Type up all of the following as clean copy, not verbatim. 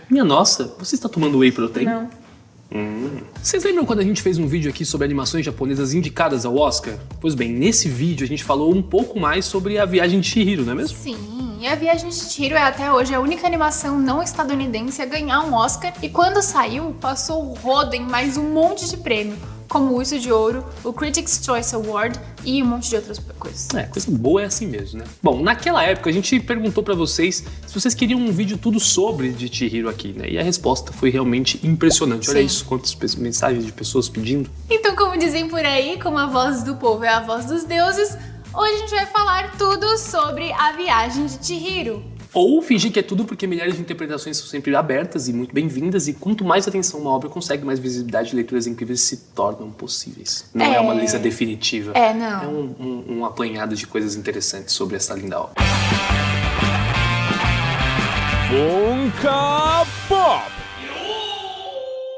Minha nossa, você está tomando whey protein? Não. Vocês lembram quando a gente fez um vídeo aqui sobre animações japonesas indicadas ao Oscar? Pois bem, nesse vídeo a gente falou um pouco mais sobre a Viagem de Chihiro, não é mesmo? Sim, e a Viagem de Chihiro é até hoje a única animação não estadunidense a ganhar um Oscar, e quando saiu, passou o rodo em mais um monte de prêmio, como o Urso de Ouro, o Critics' Choice Award e um monte de outras coisas. Coisa boa é assim mesmo, né? Bom, naquela época a gente perguntou pra vocês se vocês queriam um vídeo tudo sobre de Chihiro aqui, né? E a resposta foi realmente impressionante. Olha Sim. isso, quantas mensagens de pessoas pedindo. Então, como dizem por aí, como a voz do povo é a voz dos deuses, hoje a gente vai falar tudo sobre a Viagem de Chihiro. Ou fingir que é tudo, porque milhares de interpretações são sempre abertas e muito bem-vindas, e quanto mais atenção uma obra consegue, mais visibilidade e leituras incríveis se tornam possíveis. Não é uma lista definitiva. Não. É um apanhado de coisas interessantes sobre essa linda obra. Funko Pop!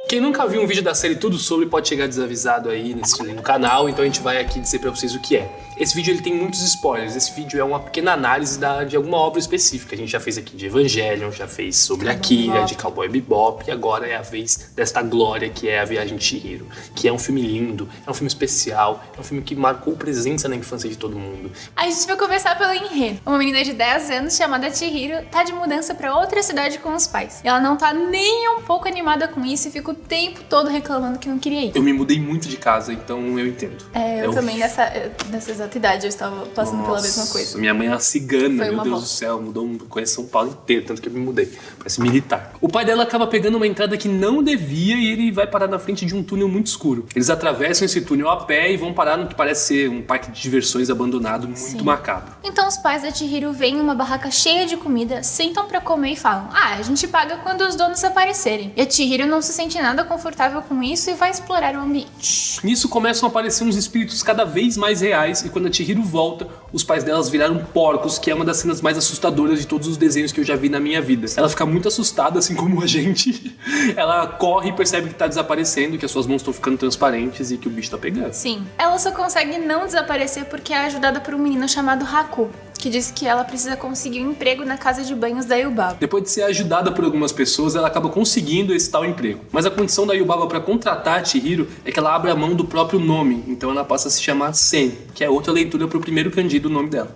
Quem nunca viu um vídeo da série Tudo Sobre pode chegar desavisado aí nesse lindo canal, então a gente vai aqui dizer pra vocês o que é. Esse vídeo ele tem muitos spoilers, esse vídeo é uma pequena análise de alguma obra específica. A gente já fez aqui de Evangelion, já fez sobre Akira, de Cowboy Bebop, e agora é a vez desta glória que é a Viagem de Chihiro, que é um filme lindo, é um filme especial, é um filme que marcou presença na infância de todo mundo. A gente vai começar pelo enredo. Uma menina de 10 anos chamada Chihiro tá de mudança pra outra cidade com os pais. E ela não tá nem um pouco animada com isso e fica o tempo todo reclamando que não queria ir. Eu me mudei muito de casa, então eu entendo. Eu também nessa exata idade eu estava passando pela mesma coisa. Minha mãe é uma cigana, Foi meu uma Deus bosta. do céu, conhece São Paulo inteiro, tanto que eu me mudei. Parece militar. O pai dela acaba pegando uma entrada que não devia e ele vai parar na frente de um túnel muito escuro. Eles atravessam esse túnel a pé e vão parar no que parece ser um parque de diversões abandonado muito macabro. Então os pais da Chihiro veem uma barraca cheia de comida, sentam pra comer e falam: a gente paga quando os donos aparecerem. E a Chihiro não se sente nada confortável com isso e vai explorar o ambiente. Nisso começam a aparecer uns espíritos cada vez mais reais e quando a Chihiro volta, os pais delas viraram porcos, que é uma das cenas mais assustadoras de todos os desenhos que eu já vi na minha vida. Ela fica muito assustada, assim como a gente. Ela corre e percebe que tá desaparecendo, que as suas mãos estão ficando transparentes e que o bicho tá pegando. Sim, ela só consegue não desaparecer porque é ajudada por um menino chamado Haku, que diz que ela precisa conseguir um emprego na casa de banhos da Yubaba. Depois de ser ajudada por algumas pessoas, ela acaba conseguindo esse tal emprego. Mas a condição da Yubaba para contratar a Chihiro é que ela abre a mão do próprio nome, então ela passa a se chamar Sen, que é outra leitura para o primeiro kanji do nome dela.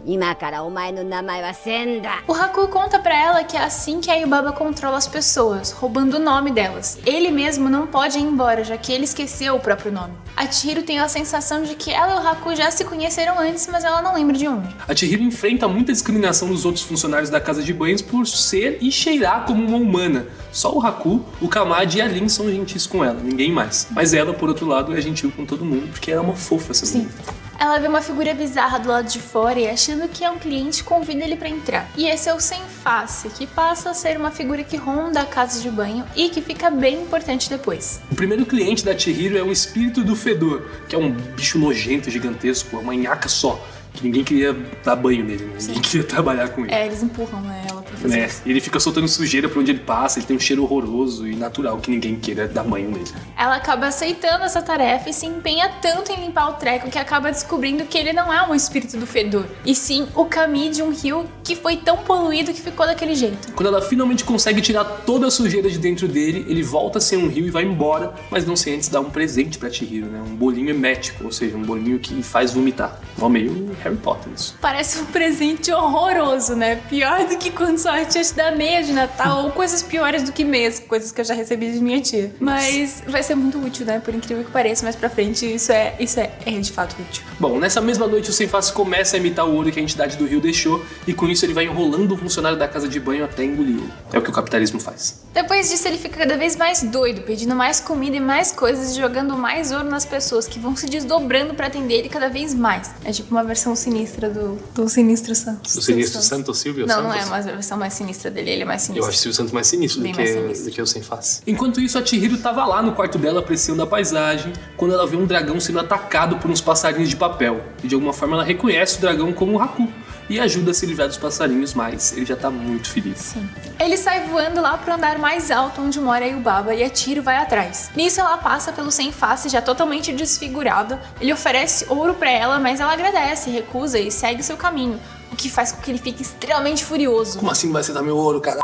今からお前の名前はセンだ。 O Haku conta pra ela que é assim que a Yubaba controla as pessoas, roubando o nome delas. Ele mesmo não pode ir embora, já que ele esqueceu o próprio nome. A Chihiro tem a sensação de que ela e o Haku já se conheceram antes, mas ela não lembra de onde. A Chihiro enfrenta muita discriminação dos outros funcionários da casa de banhos por ser e cheirar como uma humana. Só o Haku, o Kamadi e a Lin são gentis com ela, ninguém mais. Mas ela, por outro lado, é gentil com todo mundo, porque ela é uma fofa, essa menina. Ela vê uma figura bizarra do lado de fora e, achando que é um cliente, convida ele pra entrar. E esse é o Sem Face, que passa a ser uma figura que ronda a casa de banho e que fica bem importante depois. O primeiro cliente da Chihiro é um espírito do fedor, que é um bicho nojento, gigantesco, uma nhaca só, que ninguém queria dar banho nele, né? Ninguém queria trabalhar com ele. Eles empurram ela pra fazer isso. E ele fica soltando sujeira por onde ele passa, ele tem um cheiro horroroso e natural que ninguém queira dar banho nele. Ela acaba aceitando essa tarefa e se empenha tanto em limpar o treco que acaba descobrindo que ele não é um espírito do fedor, e sim o Kami de um rio que foi tão poluído que ficou daquele jeito. Quando ela finalmente consegue tirar toda a sujeira de dentro dele, ele volta a ser um rio e vai embora, mas não sem antes dar um presente pra Chihiro, né? Um bolinho emético, ou seja, um bolinho que faz vomitar. Ó, meio Harry Potter isso. Parece um presente horroroso, né? Pior do que quando sua tia te dá meia de Natal ou coisas piores do que meias, coisas que eu já recebi de minha tia. Mas vai ser muito útil, né? Por incrível que pareça, mais pra frente isso é de fato útil. Bom, nessa mesma noite o Sem Face começa a imitar o ouro que a entidade do rio deixou e com isso ele vai enrolando o funcionário da casa de banho até engolir. É o que o capitalismo faz. Depois disso ele fica cada vez mais doido, pedindo mais comida e mais coisas e jogando mais ouro nas pessoas que vão se desdobrando pra atender ele cada vez mais. É tipo uma versão sinistra do Sinistro Santos. Do Sinistro Santos, Silvio Não, Santos? não é uma versão mais sinistra dele, ele é mais sinistro. Eu acho o Silvio Santos mais sinistro Bem do mais sinistro. que o Sem Face. Enquanto isso, a Chihiro tava lá no quarto dela apreciando a paisagem, quando ela vê um dragão sendo atacado por uns passarinhos de papel. E de alguma forma ela reconhece o dragão como o Haku. e ajuda a se livrar dos passarinhos, mas ele já tá muito feliz. Sim. Ele sai voando lá pro andar mais alto onde mora a Yubaba e a Chihiro vai atrás. Nisso ela passa pelo sem face já totalmente desfigurado. Ele oferece ouro pra ela, mas ela agradece, recusa e segue seu caminho, o que faz com que ele fique extremamente furioso. Como assim não vai aceitar meu ouro, cara?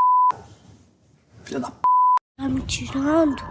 Filha da p... Tá me tirando?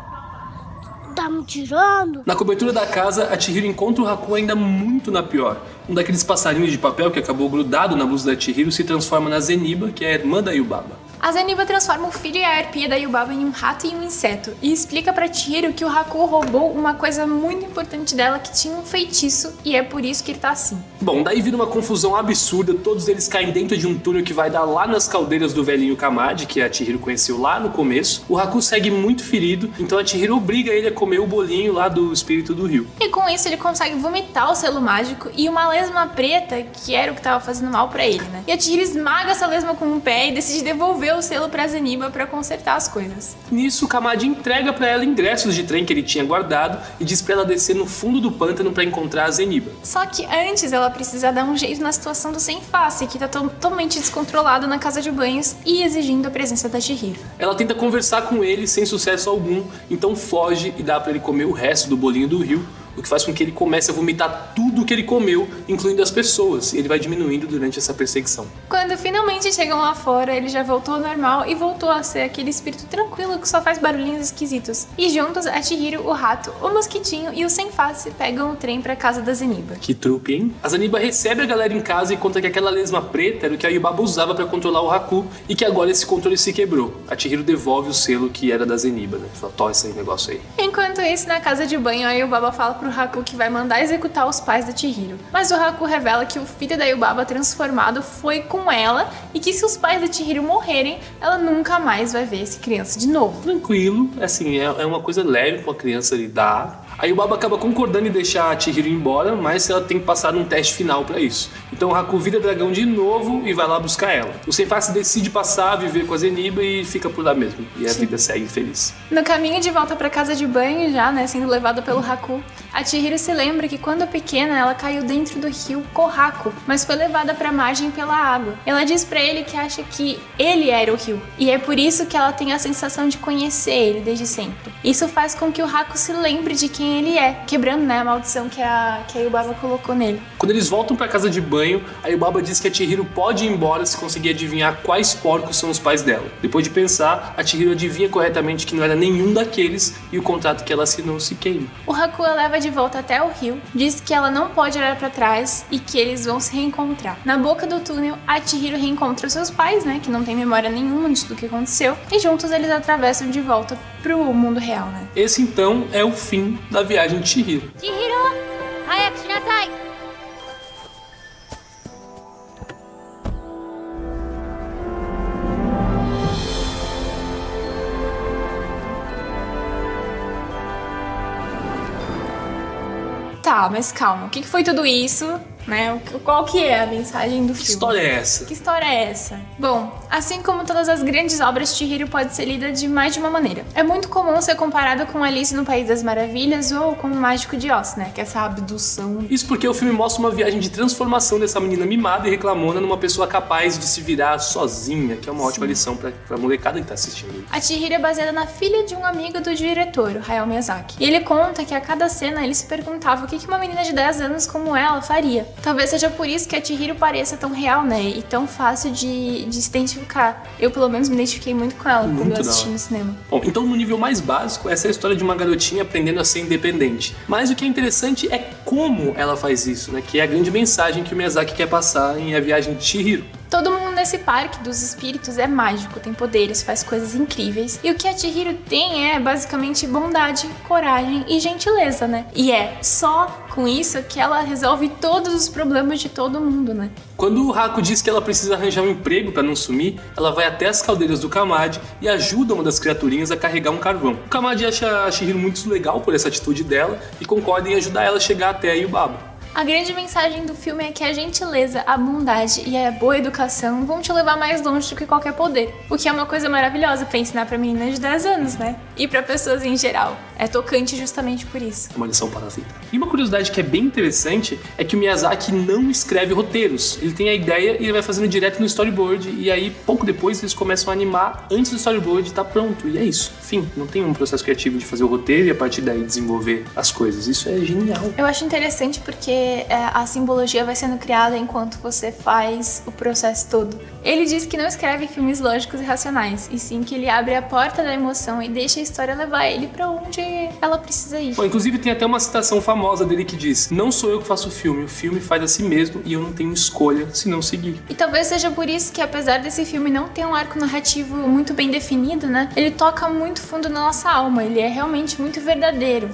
Tá me tirando? Na cobertura da casa, a Chihiro encontra o Haku ainda muito na pior. Um daqueles passarinhos de papel que acabou grudado na blusa da Chihiro se transforma na Zeniba, que é a irmã da Yubaba. A Zeniba transforma o filho e a arpia da Yubaba em um rato e um inseto e explica pra Chihiro que o Haku roubou uma coisa muito importante dela, que tinha um feitiço, e é por isso que ele tá assim. Bom, daí vira uma confusão absurda, todos eles caem dentro de um túnel que vai dar lá nas caldeiras do velhinho Kamadi, que a Chihiro conheceu lá no começo. O Haku segue muito ferido, então a Chihiro obriga ele a comer o bolinho lá do espírito do rio. E com isso ele consegue vomitar o selo mágico e uma lesma preta, que era o que tava fazendo mal pra ele, né? E a Chihiro esmaga essa lesma com um pé e decide devolver o selo pra Zeniba pra consertar as coisas. Nisso, o Kamadi entrega pra ela ingressos de trem que ele tinha guardado e diz pra ela descer no fundo do pântano pra encontrar a Zeniba. Só que antes ela precisa dar um jeito na situação do sem face, que tá totalmente descontrolado na casa de banhos e exigindo a presença da Chihiro. Ela tenta conversar com ele sem sucesso algum, então foge e dá pra ele comer o resto do bolinho do rio, o que faz com que ele comece a vomitar tudo que ele comeu, incluindo as pessoas, e ele vai diminuindo durante essa perseguição. Quando finalmente chegam lá fora, ele já voltou ao normal e voltou a ser aquele espírito tranquilo que só faz barulhinhos esquisitos. E juntos, a Chihiro, o rato, o mosquitinho e o sem face pegam o trem pra casa da Zeniba. Que trupe, hein? A Zeniba recebe a galera em casa e conta que aquela lesma preta era o que a Yubaba usava pra controlar o Haku e que agora esse controle se quebrou. A Chihiro devolve o selo que era da Zeniba, né? Fala, toma esse negócio aí. Enquanto isso, na casa de banho, a Yubaba fala pro Haku que vai mandar executar os pais da Chihiro. Mas o Haku revela que o filho da Yubaba transformado foi com ela e que se os pais da Chihiro morrerem, ela nunca mais vai ver essa criança de novo. Tranquilo, assim, é uma coisa leve pra uma criança lidar. A Yubaba acaba concordando em deixar a Chihiro embora, mas ela tem que passar num teste final pra isso. Então o Haku vira dragão de novo e vai lá buscar ela. O sem face decide passar a viver com a Zeniba e fica por lá mesmo. E a vida segue feliz. No caminho de volta pra casa de banho já, né, sendo levada pelo Haku, a Chihiro se lembra que quando pequena ela caiu dentro do rio Kohaku, mas foi levada pra margem pela água. Ela diz pra ele que acha que ele era o rio, e é por isso que ela tem a sensação de conhecer ele desde sempre. Isso faz com que o Haku se lembre de quem ele é, quebrando, né, a maldição que a Yubaba colocou nele. Quando eles voltam pra casa de banho, a Yubaba diz que a Chihiro pode ir embora se conseguir adivinhar quais porcos são os pais dela. Depois de pensar, a Chihiro adivinha corretamente que não era nenhum daqueles e o contrato que ela assinou se queima. O Haku a leva de volta até o rio, diz que ela não pode olhar pra trás e que eles vão se reencontrar. Na boca do túnel, a Chihiro reencontra seus pais, né, que não tem memória nenhuma de tudo que aconteceu, e juntos eles atravessam de volta pro mundo real, né. Esse então é o fim da viagem de Chihiro. 千尋、早くしなさい。 Tá, mas calma, o que foi tudo isso, né? Qual que é a mensagem do filme? Que história é essa? Que história é essa? Bom, assim como todas as grandes obras, Chihiro pode ser lida de mais de uma maneira. É muito comum ser comparado com Alice no País das Maravilhas ou com o Mágico de Oz, né? Que é essa abdução. Isso porque o filme mostra uma viagem de transformação dessa menina mimada e reclamona numa pessoa capaz de se virar sozinha, que é uma ótima lição pra molecada que tá assistindo. A Chihiro é baseada na filha de um amigo do diretor, o Hayao Miyazaki. E ele conta que a cada cena ele se perguntava o que uma menina de 10 anos como ela faria. Talvez seja por isso que a Chihiro pareça tão real, né? E tão fácil de se identificar. Eu, pelo menos, me identifiquei muito com ela quando eu assisti no cinema. Bom, então no nível mais básico, essa é a história de uma garotinha aprendendo a ser independente. Mas o que é interessante é como ela faz isso, né? Que é a grande mensagem que o Miyazaki quer passar em A Viagem de Chihiro. Todo mundo nesse parque dos espíritos é mágico, tem poderes, faz coisas incríveis. E o que a Chihiro tem é basicamente bondade, coragem e gentileza, né? E é só com isso que ela resolve todos os problemas de todo mundo, né? Quando o Haku diz que ela precisa arranjar um emprego pra não sumir, ela vai até as caldeiras do Kamadi e ajuda uma das criaturinhas a carregar um carvão. O Kamadi acha a Chihiro muito legal por essa atitude dela e concorda em ajudar ela a chegar até a Yubaba. A grande mensagem do filme é que a gentileza, a bondade e a boa educação vão te levar mais longe do que qualquer poder. O que é uma coisa maravilhosa pra ensinar pra meninas de 10 anos, né? e para pessoas em geral. É tocante justamente por isso. Uma lição para a vida. E uma curiosidade que é bem interessante é que o Miyazaki não escreve roteiros. Ele tem a ideia e ele vai fazendo direto no storyboard, e aí pouco depois eles começam a animar antes do storyboard estar pronto. E é isso. Enfim, não tem um processo criativo de fazer o roteiro e a partir daí desenvolver as coisas. Isso é genial. Eu acho interessante porque a simbologia vai sendo criada enquanto você faz o processo todo. Ele diz que não escreve filmes lógicos e racionais, e sim que ele abre a porta da emoção e deixa a história levar ele pra onde ela precisa ir. Bom, inclusive tem até uma citação famosa dele que diz: não sou eu que faço o filme faz a si mesmo e eu não tenho escolha se não seguir. E talvez seja por isso que, apesar desse filme não ter um arco narrativo muito bem definido, né, ele toca muito fundo na nossa alma, ele é realmente muito verdadeiro.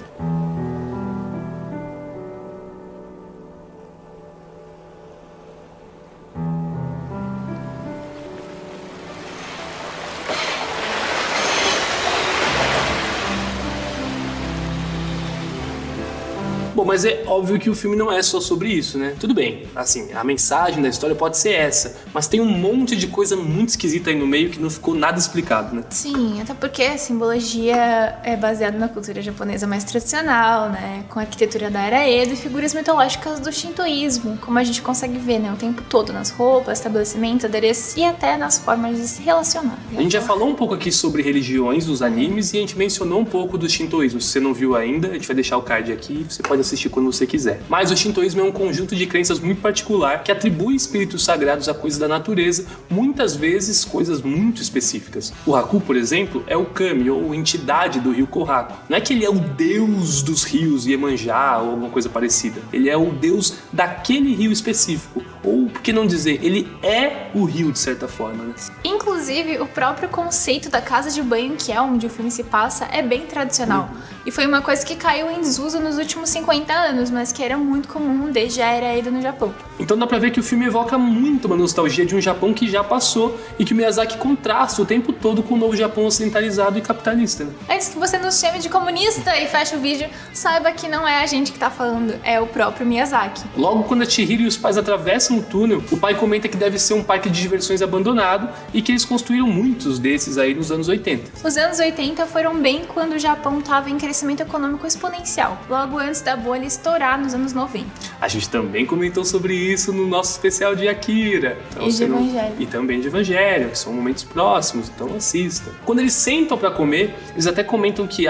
Bom, mas é óbvio que o filme não é só sobre isso, né? Tudo bem, assim, a mensagem da história pode ser essa, mas tem um monte de coisa muito esquisita aí no meio que não ficou nada explicado, né? Sim, até porque a simbologia é baseada na cultura japonesa mais tradicional, né? Com a arquitetura da era Edo e figuras mitológicas do shintoísmo, como a gente consegue ver, né? O tempo todo nas roupas, estabelecimentos, adereços e até nas formas de se relacionar. A gente já falou um pouco aqui sobre religiões dos animes e a gente mencionou um pouco do shintoísmo. Se você não viu ainda, a gente vai deixar o card aqui, você pode assistir quando você quiser. Mas o shintoísmo é um conjunto de crenças muito particular que atribui espíritos sagrados a coisas da natureza, muitas vezes coisas muito específicas. O Haku, por exemplo, é o kami, ou entidade do rio Kohaku. Não é que ele é o deus dos rios Iemanjá ou alguma coisa parecida. Ele é o deus daquele rio específico. Ou, por que não dizer, ele é o rio de certa forma, né? Inclusive, o próprio conceito da casa de banho, que é onde o filme se passa, é bem tradicional. E foi uma coisa que caiu em desuso nos últimos 50 anos, mas que era muito comum desde a era Edo no Japão. Então dá pra ver que o filme evoca muito uma nostalgia de um Japão que já passou e que o Miyazaki contrasta o tempo todo com o novo Japão ocidentalizado e capitalista, né? Antes que você nos chame de comunista e feche o vídeo, saiba que não é a gente que tá falando, é o próprio Miyazaki. Logo quando a Chihiro e os pais atravessam o túnel, o pai comenta que deve ser um parque de diversões abandonado e que eles construíram muitos desses aí nos anos 80. Os anos 80 foram bem quando o Japão estava em crescimento econômico exponencial, logo antes da bolha estourar nos anos 90. A gente também comentou sobre isso no nosso especial de Akira. Então, E de Evangelho. E também de Evangelho, que são momentos próximos, então assista. Quando eles sentam pra comer, eles até comentam que,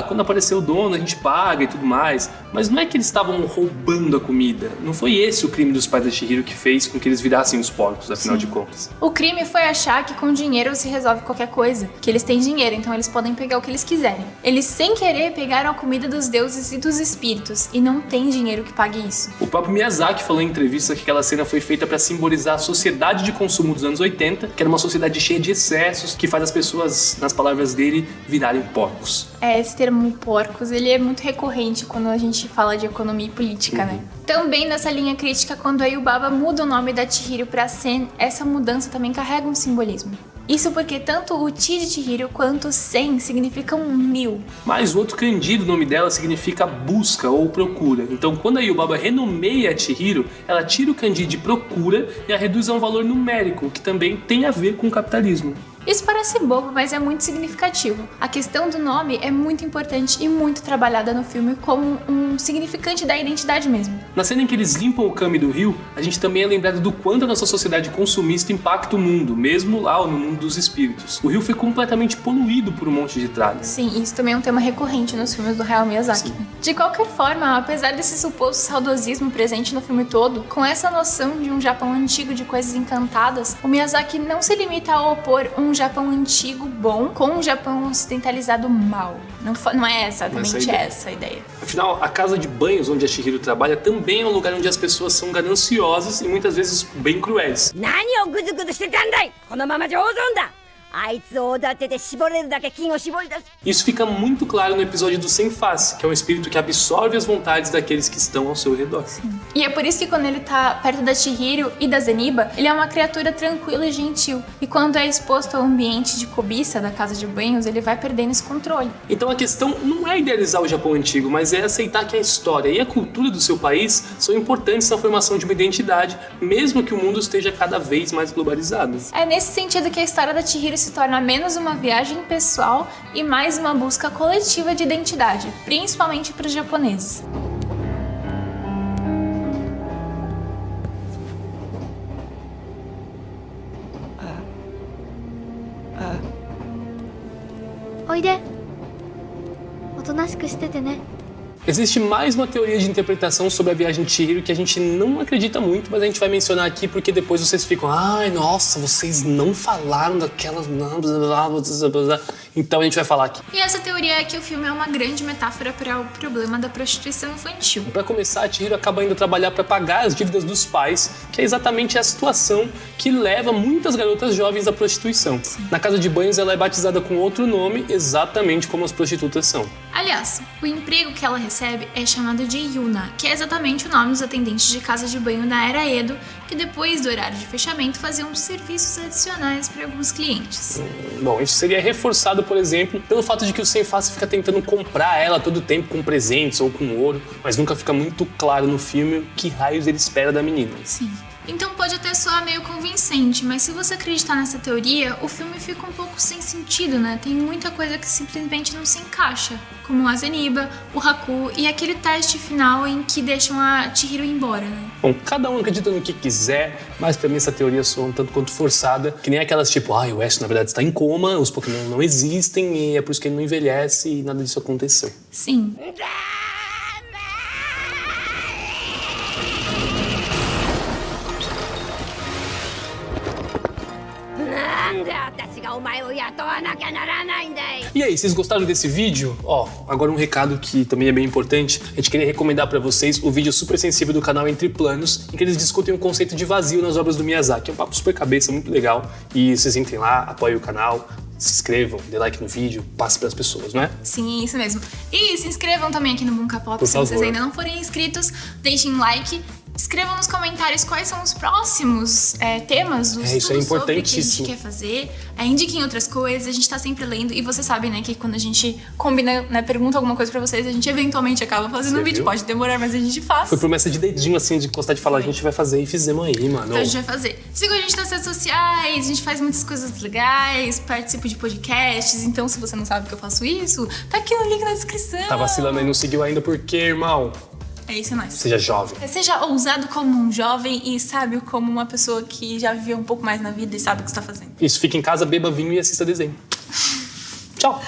quando aparecer o dono a gente paga e tudo mais, mas não é que eles estavam roubando a comida. Não foi esse o crime dos pais da Chihiro que fez com que eles virassem os porcos, afinal de contas. O crime foi achar que com dinheiro se resolve qualquer coisa, que eles têm dinheiro, então eles podem pegar o que eles quiserem. Eles, sem querer, pegaram a comida dos deuses e dos espíritos, e não tem dinheiro que pague isso. O próprio Miyazaki falou em entrevista que aquela cena foi feita para simbolizar a sociedade de consumo dos anos 80, que era uma sociedade cheia de excessos, que faz as pessoas, nas palavras dele, virarem porcos. Esse termo porcos, ele é muito recorrente quando a gente fala de economia e política, né? Também nessa linha crítica, quando a Yubaba muda o nome da Chihiro para Sen, essa mudança também carrega um simbolismo. Isso porque tanto o Chi de Chihiro quanto Sen significam 1000. Mas o outro kanji do nome dela significa busca ou procura. Então quando a Yubaba renomeia a Chihiro, ela tira o kanji de procura e a reduz a um valor numérico, que também tem a ver com o capitalismo. Isso parece bobo, mas é muito significativo. A questão do nome é muito importante e muito trabalhada no filme como um significante da identidade mesmo. Na cena em que eles limpam o kami do rio, a gente também é lembrado do quanto a nossa sociedade consumista impacta o mundo, mesmo lá no mundo dos espíritos. O rio foi completamente poluído por um monte de tralha. Sim, isso também é um tema recorrente nos filmes do Hayao Miyazaki. Sim. De qualquer forma, apesar desse suposto saudosismo presente no filme todo, com essa noção de um Japão antigo de coisas encantadas, o Miyazaki não se limita a opor um Japão antigo bom com um Japão ocidentalizado mal. Não é exatamente essa a ideia. Afinal, a casa de banhos onde a Chihiro trabalha também é um lugar onde as pessoas são gananciosas e muitas vezes bem cruéis. 何をグズグズしてたんだいこのままじゃ大損だあいつをおだてて絞れるだけ金を絞り出す Isso fica muito claro no episódio do Sem Face, que é um espírito que absorve as vontades daqueles que estão ao seu redor. E é por isso que quando ele tá perto da Chihiro e da Zeniba, ele é uma criatura tranquila e gentil. E quando é exposto ao ambiente de cobiça da casa de banhos, ele vai perdendo esse controle. Então a questão não é idealizar o Japão antigo, mas é aceitar que a história e a cultura do seu país são importantes na formação de uma identidade, mesmo que o mundo esteja cada vez mais globalizado. É nesse sentido que a história da Chihiro se torna menos uma viagem pessoal e mais uma busca coletiva de identidade, principalmente para os japoneses. Oide. おとなしくしててね。 Existe mais uma teoria de interpretação sobre a viagem de Chihiro que a gente não acredita muito, mas a gente vai mencionar aqui porque depois vocês ficam, ai, nossa, vocês não falaram daquelas... Então a gente vai falar aqui. E essa teoria é que o filme é uma grande metáfora para o problema da prostituição infantil. Para começar, a Chihiro acaba indo trabalhar para pagar as dívidas dos pais, que é exatamente a situação que leva muitas garotas jovens à prostituição. Sim. Na casa de banhos, ela é batizada com outro nome, exatamente como as prostitutas são. Aliás, o emprego que ela recebe é chamado de Yuna, que é exatamente o nome dos atendentes de casa de banho da era Edo, que depois do horário de fechamento faziam serviços adicionais para alguns clientes. Bom, isso seria reforçado, por exemplo, pelo fato de que o Senfase fica tentando comprar ela todo tempo com presentes ou com ouro, mas nunca fica muito claro no filme o que raios ele espera da menina. Sim. Então pode até soar meio convincente, mas se você acreditar nessa teoria, o filme fica um pouco sem sentido, né? Tem muita coisa que simplesmente não se encaixa, como a Zeniba, o Haku e aquele teste final em que deixam a Chihiro ir embora, né? Bom, cada um acredita no que quiser, mas pra mim essa teoria soa um tanto quanto forçada, que nem aquelas tipo, o Ash na verdade está em coma, os Pokémon não existem e é por isso que ele não envelhece e nada disso aconteceu. Sim. E aí, vocês gostaram desse vídeo? Agora um recado que também é bem importante. A gente queria recomendar pra vocês o vídeo super sensível do canal Entre Planos, em que eles discutem o conceito de vazio nas obras do Miyazaki. É um papo super cabeça, muito legal. E vocês entrem lá, apoiem o canal, se inscrevam, dê like no vídeo, passe pras pessoas, não é? Sim, isso mesmo. E se inscrevam também aqui no Bunka Pop, Por se vocês favor. ainda não forem inscritos, deixem like. Escrevam nos comentários quais são os próximos temas dos Isso é tudo sobre que a gente importantíssimo. quer fazer. Indiquem outras coisas, a gente tá sempre lendo. E vocês sabem, né, que quando a gente combina, né, pergunta alguma coisa pra vocês, a gente eventualmente acaba fazendo Você um vídeo. viu? Pode demorar, mas a gente faz. Foi promessa de dedinho, assim, de gostar de falar, a gente vai fazer e fizemos aí, mano. Então a gente vai fazer. Sigam a gente nas redes sociais, a gente faz muitas coisas legais, participo de podcasts. Então, se você não sabe que eu faço isso, tá aqui no link na descrição. Tá vacilando aí, não seguiu ainda por quê, irmão? É isso, é nóis. Seja jovem. Seja ousado como um jovem e sábio como uma pessoa que já viveu um pouco mais na vida e sabe o que está fazendo. Isso, fica em casa, beba vinho e assista desenho. Tchau!